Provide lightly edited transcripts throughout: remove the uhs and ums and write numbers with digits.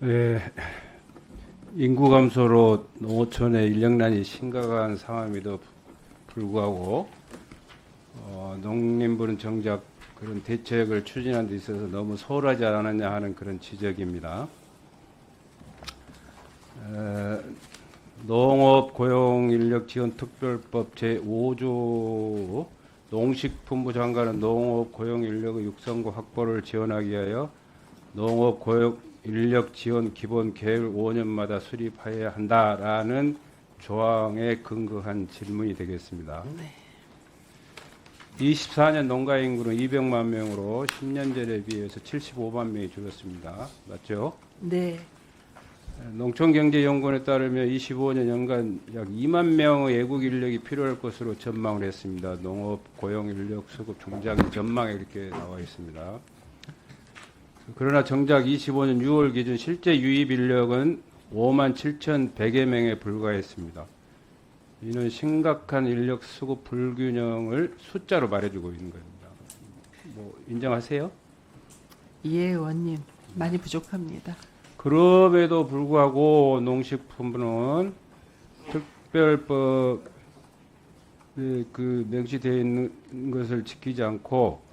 예, 인구 감소로 농어촌의 인력난이 심각한 상황임에도 불구하고 농림부는 정작 그런 대책을 추진하는 데 있어서 너무 소홀하지 않았냐 하는 그런 지적입니다. 농업 고용인력 지원 특별법 제5조 농식품부 장관은 농업 고용인력의 육성과 확보를 지원하기 위하여 농업 고용 인력 지원 기본 계획을 5년마다 수립해야 한다라는 조항에 근거한 질문이 되겠습니다. 네. 24년 농가 인구는 200만 명으로 10년 전에 비해서 75만 명이 줄었습니다. 맞죠? 네. 농촌경제연구원에 따르면 25년 연간 약 2만 명의 외국 인력이 필요할 것으로 전망을 했습니다. 농업 고용 인력 수급 종장 전망에 이렇게 나와 있습니다. 그러나 정작 25년 6월 기준 실제 유입 인력은 5만 7,100여 명에 불과했습니다. 이는 심각한 인력 수급 불균형을 숫자로 말해주고 있는 겁니다. 뭐 인정하세요? 예, 의원님. 많이 부족합니다. 그럼에도 불구하고 농식품부는 특별법에 그 명시되어 있는 것을 지키지 않고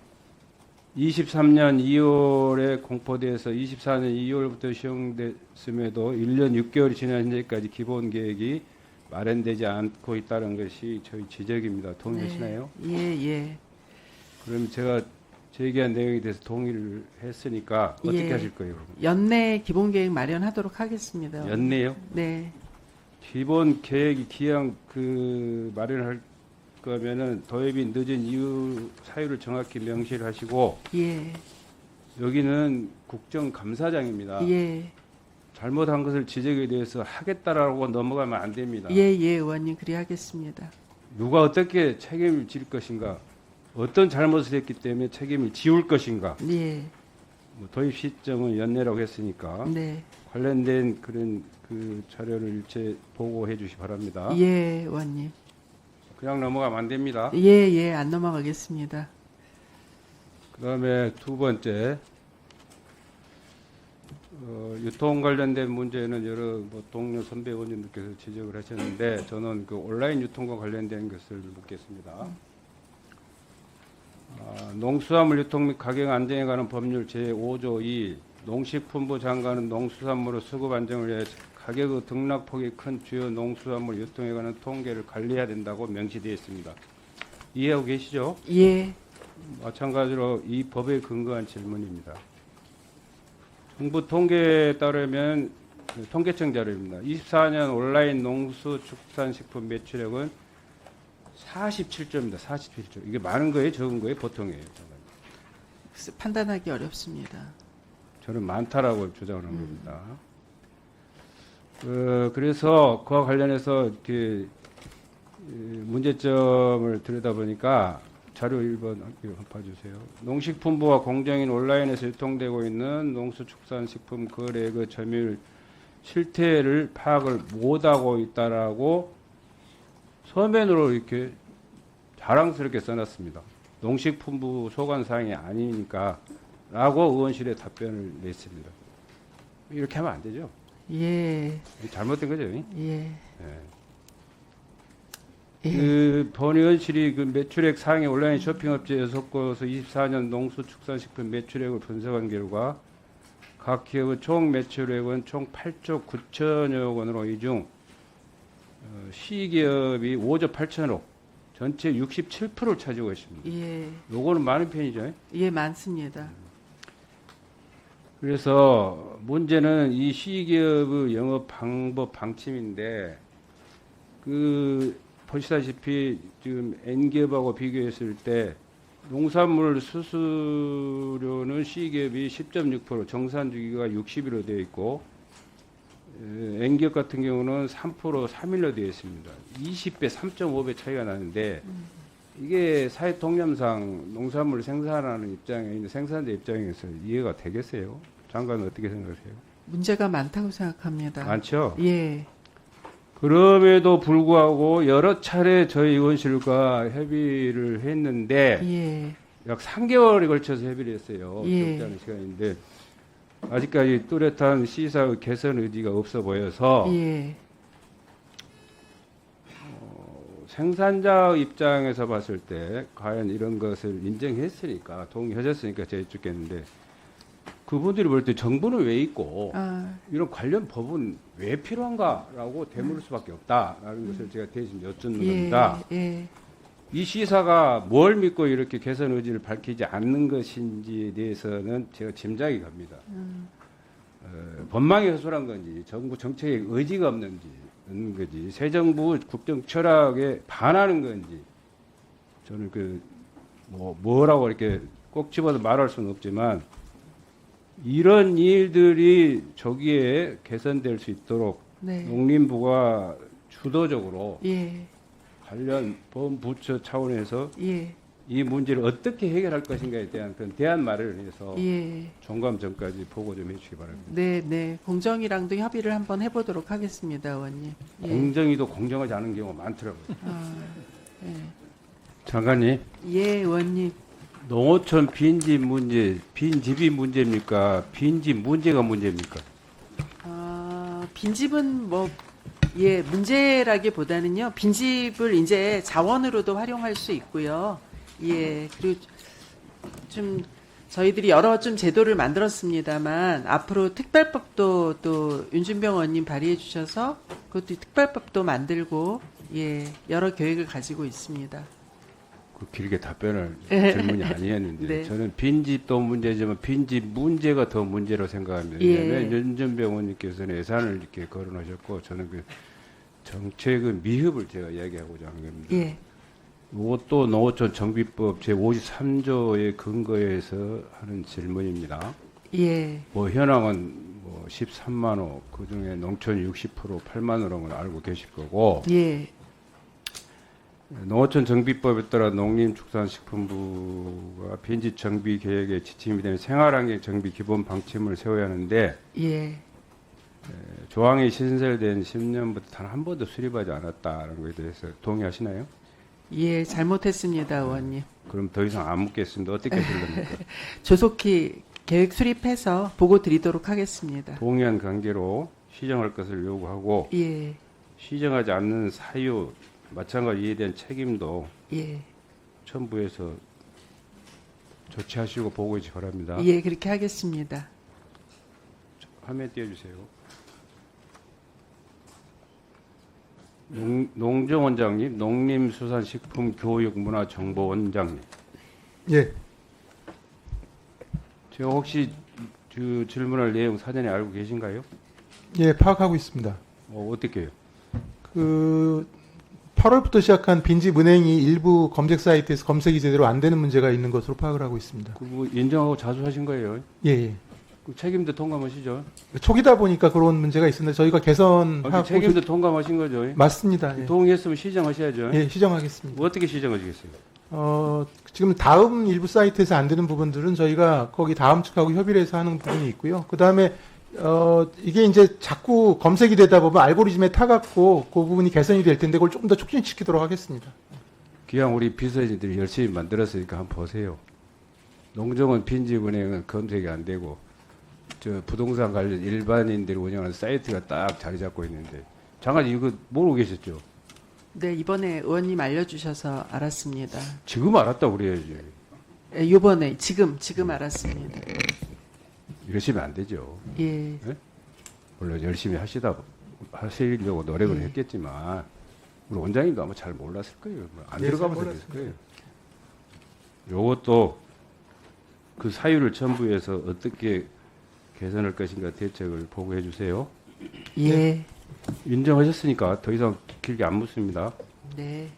23년 2월에 공포돼서 24년 2월부터 시행됐음에도 1년 6개월이 지난 현재까지 기본 계획이 마련되지 않고 있다는 것이 저희 지적입니다. 동의하시나요? 네. 예. 그럼 제가 제기한 내용에 대해서 동의를 했으니까 어떻게 예. 하실 거예요? 연내 기본 계획 마련하도록 하겠습니다. 연내요? 네. 기본 계획이 기한 그 마련할 거면은 도입이 늦은 이유 사유를 정확히 명시를 하시고 예. 여기는 국정감사장입니다. 예. 잘못한 것을 지적에 대해서 하겠다라고 넘어가면 안 됩니다. 예, 의원님. 그리 하겠습니다. 누가 어떻게 책임을 질 것인가, 어떤 잘못을 했기 때문에 책임을 지울 것인가. 예. 뭐 도입 시점은 연내라고 했으니까 네. 관련된 그런 그 자료를 일체 보고해 주시 기 바랍니다. 예, 의원님. 그냥 넘어가면 안 됩니다. 예. 안 넘어가겠습니다. 그다음에 두 번째, 유통 관련된 문제는 여러 뭐 동료 선배 의원님들께서 지적을 하셨는데 저는 그 온라인 유통과 관련된 것을 묻겠습니다. 농수산물 유통 및 가격 안정에 관한 법률 제5조 2 농식품부 장관은 농수산물의 수급 안정을 위해 가격의 등락폭이 큰 주요 농수산물 유통에 관한 통계를 관리해야 된다고 명시되어 있습니다. 이해하고 계시죠? 예. 마찬가지로 이 법에 근거한 질문입니다. 정부 통계에 따르면 통계청 자료입니다. 24년 온라인 농수축산식품 매출액은 47조입니다. 47조. 이게 많은 거예요? 적은 거예요? 보통이에요? 판단하기 어렵습니다. 저는 많다라고 주장하는 겁니다. 그래서 그와 관련해서 이렇게 문제점을 들여다보니까 자료 1번 봐주세요. 농식품부와 공정인 온라인에서 유통되고 있는 농수축산식품 거래액의 점유율 실태를 파악을 못하고 있다라고 서면으로 이렇게 자랑스럽게 써놨습니다. 농식품부 소관사항이 아니니까 라고 의원실에 답변을 냈습니다. 이렇게 하면 안 되죠. 예. 잘못된 거죠. 예. 그 본의원실이 그 매출액 상위 온라인 쇼핑업체 6곳에서 24년 농수축산식품 매출액을 분석한 결과 각 기업의 총 매출액은 총 8조 9천여 원으로 이 중 시기업이 5조 8천억, 전체 67%를 차지하고 있습니다. 예. 요거는 많은 편이죠. 예, 많습니다. 그래서 문제는 이 시기업의 영업 방법 방침인데 보시다시피 지금 N기업하고 비교했을 때 농산물 수수료는 C기업이 10.6%, 정산 주기가 60일로 되어 있고 N기업 같은 경우는 3%, 3일로 되어 있습니다. 20배, 3.5배 차이가 나는데 이게 사회 통념상 농산물 생산하는 입장에 있는 생산자 입장에서 이해가 되겠어요? 장관은 어떻게 생각하세요? 문제가 많다고 생각합니다. 많죠? 예. 그럼에도 불구하고 여러 차례 저희 의원실과 협의를 했는데 예. 약 3개월에 걸쳐서 협의를 했어요. 예. 적지 않은 시간인데 아직까지 뚜렷한 시사의 개선 의지가 없어 보여서 예. 생산자 입장에서 봤을 때 과연 이런 것을 인정했으니까 동의하셨으니까 제출했는데 그분들이 볼 때 정부는 왜 있고 아, 이런 관련 법은 왜 필요한가라고 되물을 수밖에 없다라는 것을 제가 대신 여쭙는 예. 겁니다. 예. 이 시사가 뭘 믿고 이렇게 개선 의지를 밝히지 않는 것인지에 대해서는 제가 짐작이 갑니다. 법망이 허술한 건지 정부 정책에 의지가 없는지 있는 거지 새 정부 국정 철학에 반하는 건지 저는 뭐라고 이렇게 꼭 집어서 말할 수는 없지만 이런 일들이 조기에 개선될 수 있도록 네. 농림부가 주도적으로 예. 관련 범부처 차원에서 예. 이 문제를 어떻게 해결할 것인가에 대한 그런 대안 마련을 해서 예. 종감 전까지 보고 좀 해주시기 바랍니다. 네, 네. 공정이랑도 협의를 한번 해보도록 하겠습니다, 의원님. 예. 공정이도 공정하지 않은 경우가 많더라고요. 아, 예. 장관님, 예, 의원님. 농어촌 빈집 문제, 빈집이 문제입니까? 빈집 문제가 문제입니까? 빈집은 뭐, 예, 문제라기보다는요, 빈집을 이제 자원으로도 활용할 수 있고요. 예, 그리고 좀 저희들이 여러 좀 제도를 만들었습니다만 앞으로 특별법도 또 윤준병 의원님 발의해 주셔서 그것도 특별법도 만들고 예, 여러 계획을 가지고 있습니다. 그 길게 답변할 질문이 아니었는데 네. 저는 빈집도 문제지만 빈집 문제가 더 문제로 생각합니다. 예. 왜냐하면 윤준병 의원님께서는 예산을 이렇게 거론하셨고 저는 그 정책의 미흡을 제가 이야기하고자 하는 겁니다. 예, 이것도 농어촌 정비법 제53조의 근거에서 하는 질문입니다. 예, 뭐 현황은 뭐 13만 호, 그중에 농촌 60% 8만 호라는 걸 알고 계실 거고 예, 농어촌 정비법에 따라 농림축산식품부가 빈집 정비 계획에 지침이 되는 생활환경 정비 기본 방침을 세워야 하는데 예, 조항이 신설된 10년부터 단 한 번도 수립하지 않았다는 것에 대해서 동의하시나요? 예, 잘못했습니다, 의원님. 그럼 더 이상 안 묻겠습니다. 어떻게 하실랍니까? 조속히 계획 수립해서 보고 드리도록 하겠습니다. 동의한 관계로 시정할 것을 요구하고 예, 시정하지 않는 사유 마찬가지 이에 대한 책임도 예, 첨부해서 조치하시고 보고해 주시기 바랍니다. 예, 그렇게 하겠습니다. 화면 띄워주세요. 농정원장님, 농림수산식품교육문화정보원장님. 예, 제가 혹시 그 질문할 내용 사전에 알고 계신가요? 예, 파악하고 있습니다. 어떻게 해요? 그 8월부터 시작한 빈집 은행이 일부 검색 사이트에서 검색이 제대로 안 되는 문제가 있는 것으로 파악을 하고 있습니다. 그거 인정하고 자수하신 거예요? 예, 예. 그 책임도 통감하시죠? 초기다 보니까 그런 문제가 있었는데 저희가 개선하고 책임도 통감하신 거죠? 맞습니다. 예. 동의했으면 시정하셔야죠? 예, 시정하겠습니다. 어떻게 시정하시겠어요? 지금 다음 일부 사이트에서 안 되는 부분들은 저희가 거기 다음 측하고 협의를 해서 하는 부분이 있고요. 그 다음에 이게 이제 자꾸 검색이 되다 보면 알고리즘에 타갖고 그 부분이 개선이 될 텐데 그걸 좀 더 촉진시키도록 하겠습니다. 기왕 우리 비서진들이 열심히 만들었으니까 한번 보세요. 농정원 빈집은행은 검색이 안 되고 저 부동산 관련 일반인들이 운영하는 사이트가 딱 자리 잡고 있는데 장관님 이거 모르고 계셨죠? 네, 이번에 의원님 알려주셔서 알았습니다. 지금 알았다고 그래야지. 예, 요번에 지금 알았습니다. 이러시면 안 되죠. 예, 물론 열심히 하시려고 노력을 예. 했겠지만 우리 원장님도 아마 잘 몰랐을 거예요. 안 예, 들어가면 잘 됐을 거예요. 요것도 그 사유를 첨부해서 어떻게 개선할 것인가 대책을 보고해 주세요. 예, 인정하셨으니까 더 이상 길게 안 묻습니다. 네,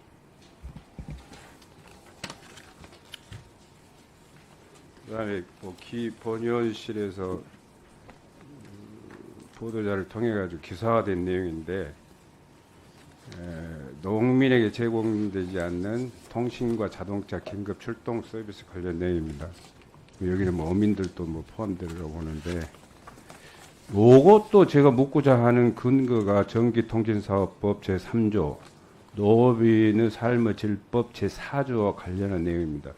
그다음에 기 번위원실에서 보도자를 통해 가지고 기사화된 내용인데 농민에게 제공되지 않는 통신과 자동차 긴급 출동 서비스 관련 내용입니다. 여기는 뭐 어민들도 뭐 포함되라고 보는데 요것도 제가 묻고자 하는 근거가 전기통신사업법 제3조 농업인의 삶의 질법 제4조와 관련한 내용입니다.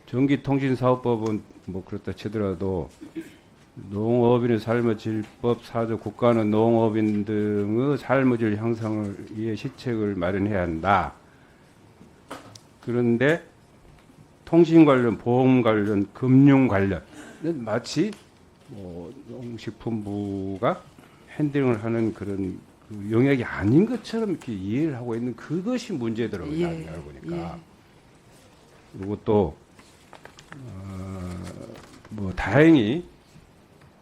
전기통신사업법은 뭐 그렇다 치더라도 농업인의 삶의 질법, 사조 국가는 농업인 등의 삶의 질 향상을 위해 시책을 마련해야 한다. 그런데 통신 관련, 보험 관련, 금융 관련 마치 농식품부가 핸들링을 하는 그런 그 영역이 아닌 것처럼 이렇게 이해를 하고 있는 그것이 문제더라고요. 예, 알고 보니까. 예. 그리고 또 다행히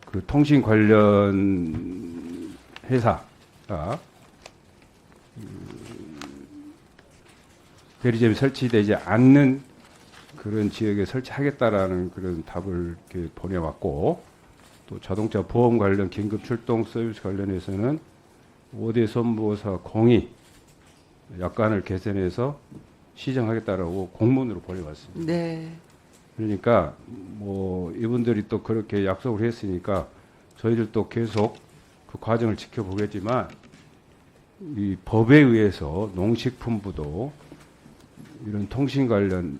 그 통신 관련 회사가 대리점이 설치되지 않는 그런 지역에 설치하겠다라는 그런 답을 이렇게 보내왔고, 또 자동차 보험 관련 긴급 출동 서비스 관련해서는 5대 선보사 공의 약관을 개선해서 시정하겠다라고 공문으로 보내왔습니다. 네. 그러니까 이분들이 또 그렇게 약속을 했으니까 저희들도 계속 그 과정을 지켜보겠지만, 이 법에 의해서 농식품부도 이런 통신 관련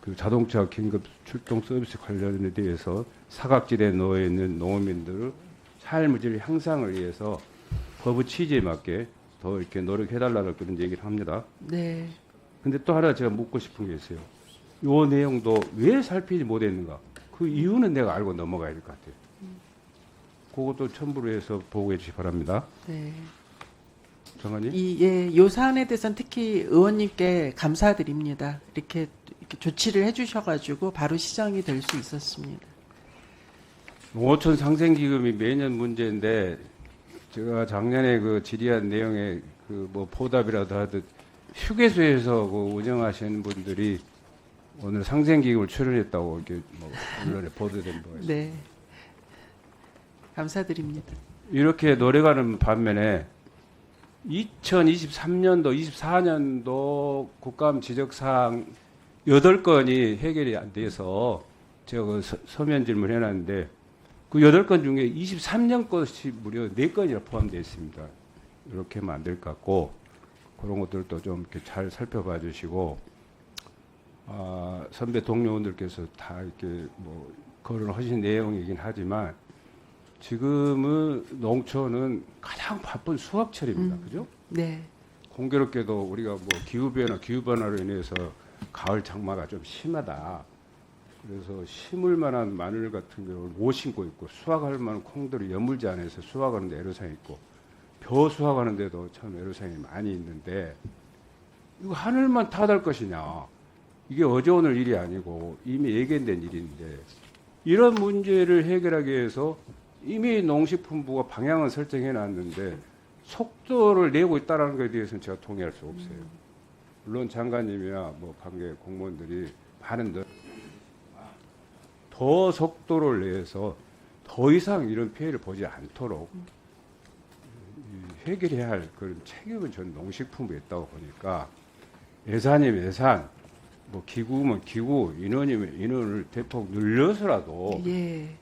그 자동차 긴급 출동 서비스 관련에 대해서 사각지대에 놓여 있는 농민들의 삶의 질 향상을 위해서 법의 취지에 맞게 더 이렇게 노력해달라는 그런 얘기를 합니다. 네. 근데 또 하나 제가 묻고 싶은 게 있어요. 이 내용도 왜 살피지 못했는가? 그 이유는 내가 알고 넘어가야 될 것 같아요. 그것도 첨부를 해서 보고해 주시기 바랍니다. 네. 장관님. 요 사안에 대해서는 특히 의원님께 감사드립니다. 이렇게 조치를 해주셔가지고 바로 시정이 될 수 있었습니다. 농어촌 상생기금이 매년 문제인데, 제가 작년에 그 질의한 내용에 보답이라도 하듯 휴게소에서 그 운영하시는 분들이 오늘 상생기금을 출연했다고 이렇게 언론에 보도된 바가 있습니다. 네. 감사드립니다. 이렇게 노래가는 반면에 2023년도, 24년도 국감 지적사항 8건이 해결이 안 돼서 제가 그 서면 질문 해놨는데, 그 8건 중에 23년 것이 무려 4건이나 포함되어 있습니다. 이렇게 하면 안 될 것 같고, 그런 것들도 좀 이렇게 잘 살펴봐 주시고, 선배 동료분들께서 다 이렇게 거론하신 내용이긴 하지만, 지금은 농촌은 가장 바쁜 수확철입니다. 그죠? 네. 공교롭게도 우리가 기후변화로 인해서 가을 장마가 좀 심하다. 그래서 심을 만한 마늘 같은 경우를 못 심고 있고, 수확할 만한 콩들을 여물지 않아서 수확하는데 애로사항이 있고, 벼 수확하는데도 참 애로사항이 많이 있는데, 이거 하늘만 탓할 것이냐? 이게 어제 오늘 일이 아니고 이미 예견된 일인데, 이런 문제를 해결하기 위해서 이미 농식품부가 방향을 설정해 놨는데 속도를 내고 있다는 것에 대해서는 제가 동의할 수 없어요. 물론 장관님이나 관계 공무원들이 많은 더 속도를 내서 더 이상 이런 피해를 보지 않도록 해결해야 할 그런 책임은 전 농식품부에 있다고 보니까, 예산이면 예산, 기구면 기구, 인원이면 인원을 대폭 늘려서라도 예.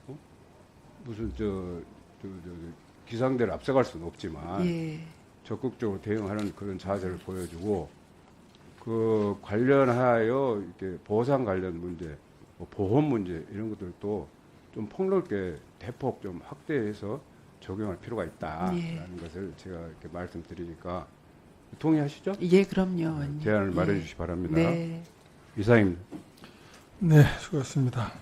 무슨 기상대를 앞서갈 수는 없지만 예. 적극적으로 대응하는 그런 자세를 보여주고, 그 관련하여 이렇게 보상 관련 문제, 보험 문제 이런 것들도 좀 폭넓게 대폭 좀 확대해서 적용할 필요가 있다라는 것을 제가 이렇게 말씀드리니까 동의하시죠? 예, 그럼요. 의원님. 제안을 예. 마련해 주시기 바랍니다. 네. 이상입니다. 네, 수고하셨습니다.